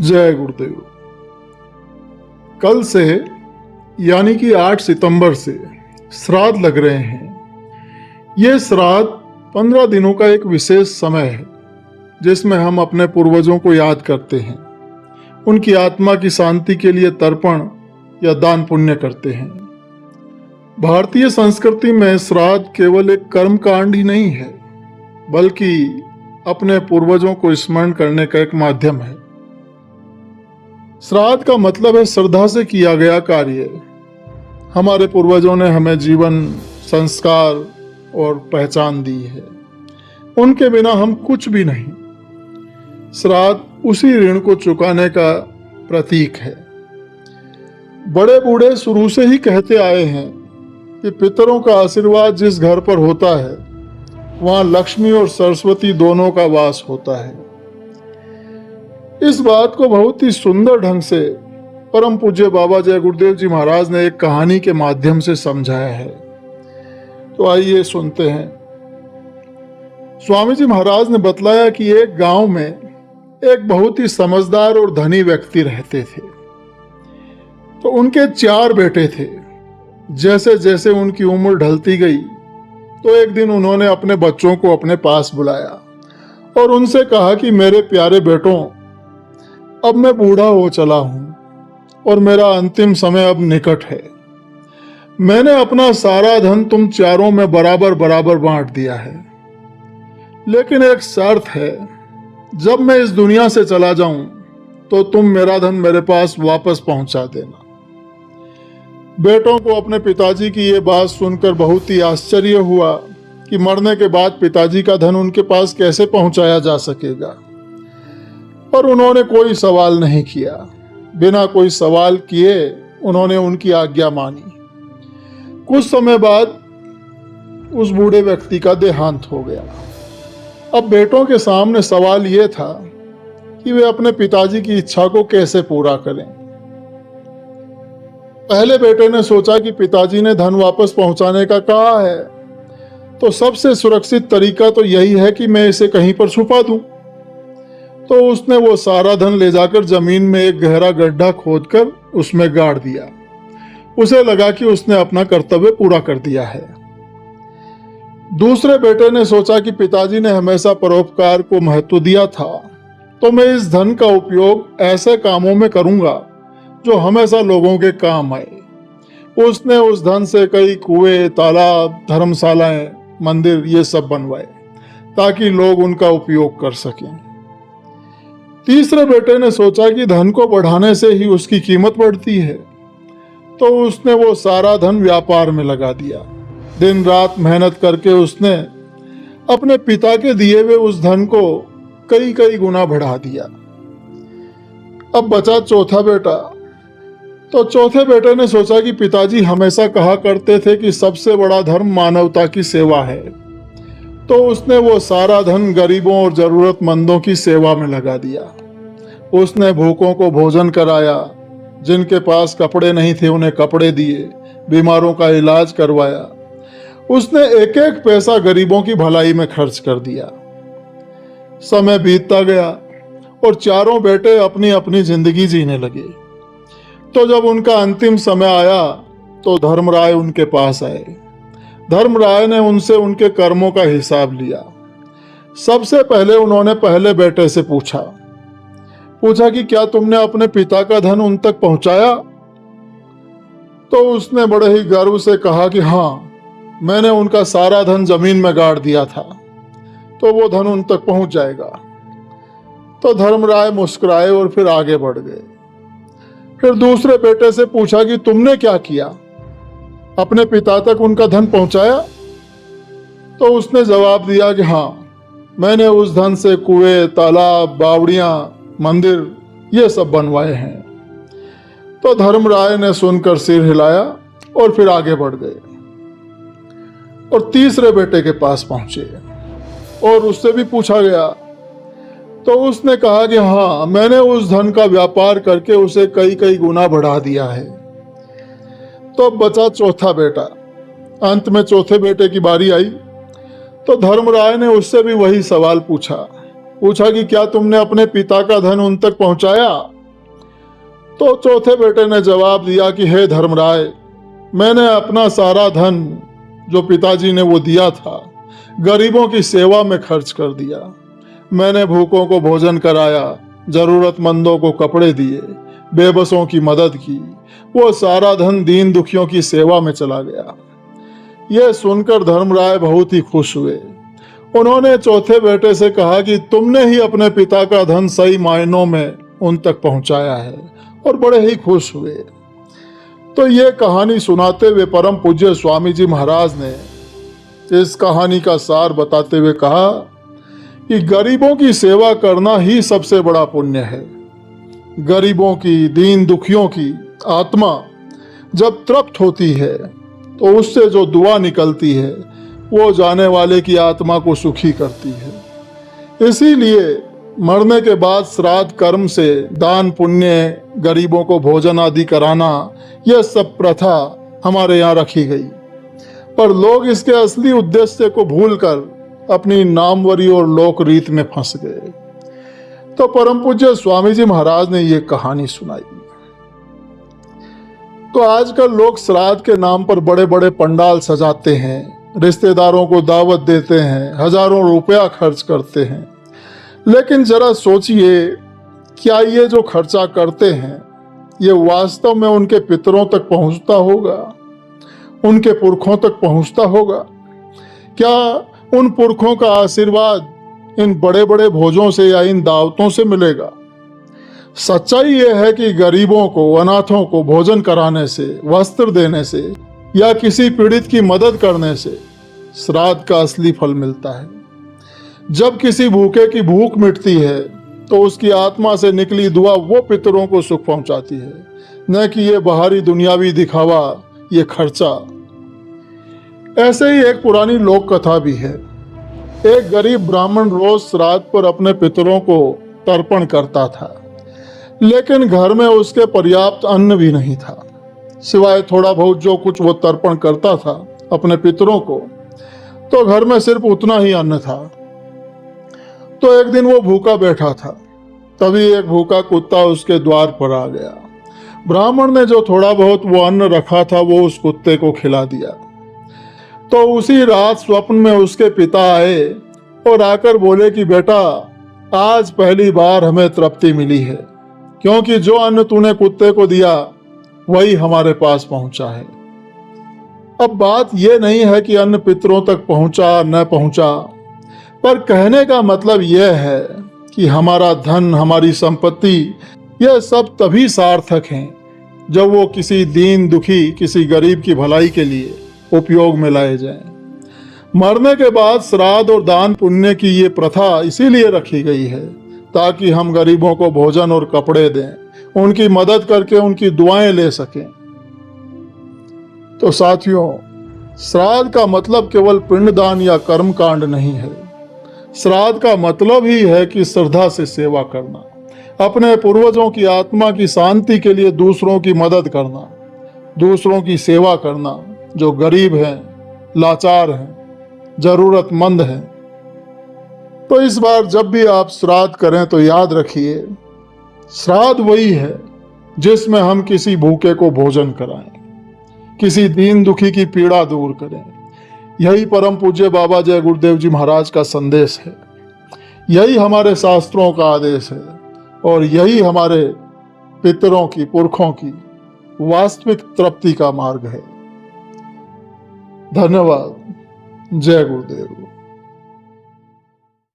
जय गुरुदेव। कल से यानी कि 8 सितंबर से श्राद्ध लग रहे हैं। ये श्राद्ध 15 दिनों का एक विशेष समय है जिसमें हम अपने पूर्वजों को याद करते हैं, उनकी आत्मा की शांति के लिए तर्पण या दान पुण्य करते हैं। भारतीय संस्कृति में श्राद्ध केवल एक कर्म कांड ही नहीं है, बल्कि अपने पूर्वजों को स्मरण करने का एक माध्यम है। श्राद्ध का मतलब है श्रद्धा से किया गया कार्य। हमारे पूर्वजों ने हमें जीवन, संस्कार और पहचान दी है, उनके बिना हम कुछ भी नहीं। श्राद्ध उसी ऋण को चुकाने का प्रतीक है। बड़े बूढ़े शुरू से ही कहते आए हैं कि पितरों का आशीर्वाद जिस घर पर होता है वहां लक्ष्मी और सरस्वती दोनों का वास होता है। इस बात को बहुत ही सुंदर ढंग से परम पूज्य बाबा जय गुरुदेव जी महाराज ने एक कहानी के माध्यम से समझाया है। तो आइए सुनते हैं। स्वामी जी महाराज ने बतलाया कि एक गांव में एक बहुत ही समझदार और धनी व्यक्ति रहते थे। तो उनके 4 बेटे थे। जैसे जैसे उनकी उम्र ढलती गई तो एक दिन उन्होंने अपने बच्चों को अपने पास बुलाया और उनसे कहा कि मेरे प्यारे बेटों, अब मैं बूढ़ा हो चला हूं और मेरा अंतिम समय अब निकट है। मैंने अपना सारा धन तुम चारों में बराबर बराबर बांट दिया है, लेकिन एक शर्त है, जब मैं इस दुनिया से चला जाऊं तो तुम मेरा धन मेरे पास वापस पहुंचा देना। बेटों को अपने पिताजी की ये बात सुनकर बहुत ही आश्चर्य हुआ कि मरने के बाद पिताजी का धन उनके पास कैसे पहुंचाया जा सकेगा, पर उन्होंने कोई सवाल नहीं किया। बिना कोई सवाल किए उन्होंने उनकी आज्ञा मानी। कुछ समय बाद उस बूढ़े व्यक्ति का देहांत हो गया। अब बेटों के सामने सवाल यह था कि वे अपने पिताजी की इच्छा को कैसे पूरा करें। पहले बेटे ने सोचा कि पिताजी ने धन वापस पहुंचाने का कहा है, तो सबसे सुरक्षित तरीका तो यही है कि मैं इसे कहीं पर छुपा दूं। तो उसने वो सारा धन ले जाकर जमीन में एक गहरा गड्ढा खोदकर उसमें गाड़ दिया। उसे लगा कि उसने अपना कर्तव्य पूरा कर दिया है। दूसरे बेटे ने सोचा कि पिताजी ने हमेशा परोपकार को महत्व दिया था, तो मैं इस धन का उपयोग ऐसे कामों में करूंगा जो हमेशा लोगों के काम आए। उसने उस धन से कई कुएं, तालाब, धर्मशालाएं, मंदिर ये सब बनवाए ताकि लोग उनका उपयोग कर सकें। तीसरे बेटे ने सोचा कि धन को बढ़ाने से ही उसकी कीमत बढ़ती है, तो उसने वो सारा धन व्यापार में लगा दिया। दिन रात मेहनत करके उसने अपने पिता के दिए हुए उस धन को कई कई गुना बढ़ा दिया। अब बचा चौथा बेटा। तो चौथे बेटे ने सोचा कि पिताजी हमेशा कहा करते थे कि सबसे बड़ा धर्म मानवता की सेवा है, तो उसने वो सारा धन गरीबों और जरूरतमंदों की सेवा में लगा दिया। उसने भूखों को भोजन कराया, जिनके पास कपड़े नहीं थे उन्हें कपड़े दिए, बीमारों का इलाज करवाया। उसने एक एक पैसा गरीबों की भलाई में खर्च कर दिया। समय बीतता गया और चारों बेटे अपनी अपनी जिंदगी जीने लगे। तो जब उनका अंतिम समय आया तो धर्मराय उनके पास आए। धर्मराय ने उनसे उनके कर्मों का हिसाब लिया। सबसे पहले उन्होंने पहले बेटे से पूछा कि क्या तुमने अपने पिता का धन उन तक पहुंचाया? तो उसने बड़े ही गर्व से कहा कि हाँ, मैंने उनका सारा धन जमीन में गाड़ दिया था, तो वो धन उन तक पहुंच जाएगा। तो धर्मराय मुस्कुराए और फिर आगे बढ़ गए। फिर दूसरे बेटे से पूछा कि तुमने क्या किया, अपने पिता तक उनका धन पहुंचाया? तो उसने जवाब दिया कि हाँ, मैंने उस धन से कुएं, तालाब, बावड़ियां, मंदिर ये सब बनवाए हैं। तो धर्मराय ने सुनकर सिर हिलाया और फिर आगे बढ़ गए और तीसरे बेटे के पास पहुंचे और उससे भी पूछा गया। तो उसने कहा कि हाँ, मैंने उस धन का व्यापार करके उसे कई कई गुना बढ़ा दिया है। तो बचा चौथा बेटा। अंत में चौथे बेटे की बारी आई तो धर्मराय ने उससे भी वही सवाल पूछा। पूछा कि क्या तुमने अपने पिता का धन उन तक पहुंचाया? तो चौथे बेटे ने जवाब दिया कि हे धर्मराय, मैंने अपना सारा धन जो पिताजी ने वो दिया था गरीबों की सेवा में खर्च कर दिया। मैंने भूखों को भोजन कराया, जरूरतमंदों को कपड़े दिए, बेबसों की मदद की। वो सारा धन दीन दुखियों की सेवा में चला गया। यह सुनकर धर्मराय बहुत ही खुश हुए। उन्होंने चौथे बेटे से कहा कि तुमने ही अपने पिता का धन सही मायनों में उन तक पहुंचाया है, और बड़े ही खुश हुए। तो ये कहानी सुनाते हुए परम पूज्य स्वामी जी महाराज ने इस कहानी का सार बताते हुए कहा कि गरीबों की सेवा करना ही सबसे बड़ा पुण्य है। गरीबों की, दीन दुखियों की आत्मा जब तृप्त होती है तो उससे जो दुआ निकलती है वो जाने वाले की आत्मा को सुखी करती है। इसीलिए मरने के बाद श्राद्ध कर्म से दान पुण्य, गरीबों को भोजन आदि कराना, यह सब प्रथा हमारे यहाँ रखी गई। पर लोग इसके असली उद्देश्य को भूलकर अपनी नामवरी और लोक रीत में फंस गए। तो परम पूज्य स्वामी जी महाराज ने ये कहानी सुनाई। तो आजकल लोग श्राद्ध के नाम पर बड़े बड़े पंडाल सजाते हैं, रिश्तेदारों को दावत देते हैं, हजारों रुपया खर्च करते हैं। लेकिन जरा सोचिए, क्या ये जो खर्चा करते हैं ये वास्तव में उनके पितरों तक पहुंचता होगा, उनके पुरखों तक पहुंचता होगा? क्या उन पुरखों का आशीर्वाद इन बड़े बड़े भोजों से या इन दावतों से मिलेगा? सच्चाई यह है कि गरीबों को, अनाथों को भोजन कराने से, वस्त्र देने से या किसी पीड़ित की मदद करने से श्राद्ध का असली फल मिलता है। जब किसी भूखे की भूख मिटती है तो उसकी आत्मा से निकली दुआ वो पितरों को सुख पहुंचाती है, न कि ये बाहरी दुनियावी दिखावा, ये खर्चा। ऐसे ही एक पुरानी लोक कथा भी है। एक गरीब ब्राह्मण रोज श्राद्ध पर अपने पितरों को तर्पण करता था, लेकिन घर में उसके पर्याप्त अन्न भी नहीं था। सिवाय थोड़ा बहुत जो कुछ वो तर्पण करता था अपने पितरों को, तो घर में सिर्फ उतना ही अन्न था। तो एक दिन वो भूखा बैठा था, तभी एक भूखा कुत्ता उसके द्वार पर आ गया। ब्राह्मण ने जो थोड़ा बहुत वो अन्न रखा था वो उस कुत्ते को खिला दिया। तो उसी रात स्वप्न में उसके पिता आए और आकर बोले कि बेटा, आज पहली बार हमें तृप्ति मिली है, क्योंकि जो अन्न तूने कुत्ते को दिया वही हमारे पास पहुंचा है। अब बात यह नहीं है कि अन्न पितरों तक पहुंचा न पहुंचा, पर कहने का मतलब यह है कि हमारा धन, हमारी संपत्ति, यह सब तभी सार्थक हैं जब वो किसी दीन दुखी, किसी गरीब की भलाई के लिए उपयोग में लाए जाएं। मरने के बाद श्राद्ध और दान पुण्य की ये प्रथा इसीलिए रखी गई है ताकि हम गरीबों को भोजन और कपड़े दें, उनकी मदद करके उनकी दुआएं ले सकें। तो साथियों, श्राद्ध का मतलब केवल पिंडदान या कर्मकांड नहीं है। श्राद्ध का मतलब ही है कि श्रद्धा से सेवा करना, अपने पूर्वजों की आत्मा की शांति के लिए दूसरों की मदद करना, दूसरों की सेवा करना, जो गरीब हैं, लाचार हैं, जरूरतमंद हैं। तो इस बार जब भी आप श्राद्ध करें तो याद रखिए, श्राद्ध वही है जिसमें हम किसी भूखे को भोजन कराएं, किसी दीन दुखी की पीड़ा दूर करें। यही परम पूज्य बाबा जय गुरुदेव जी महाराज का संदेश है, यही हमारे शास्त्रों का आदेश है, और यही हमारे पितरों की, पुरखों की वास्तविक तृप्ति का मार्ग है। धन्यवाद। जय गुरुदेव।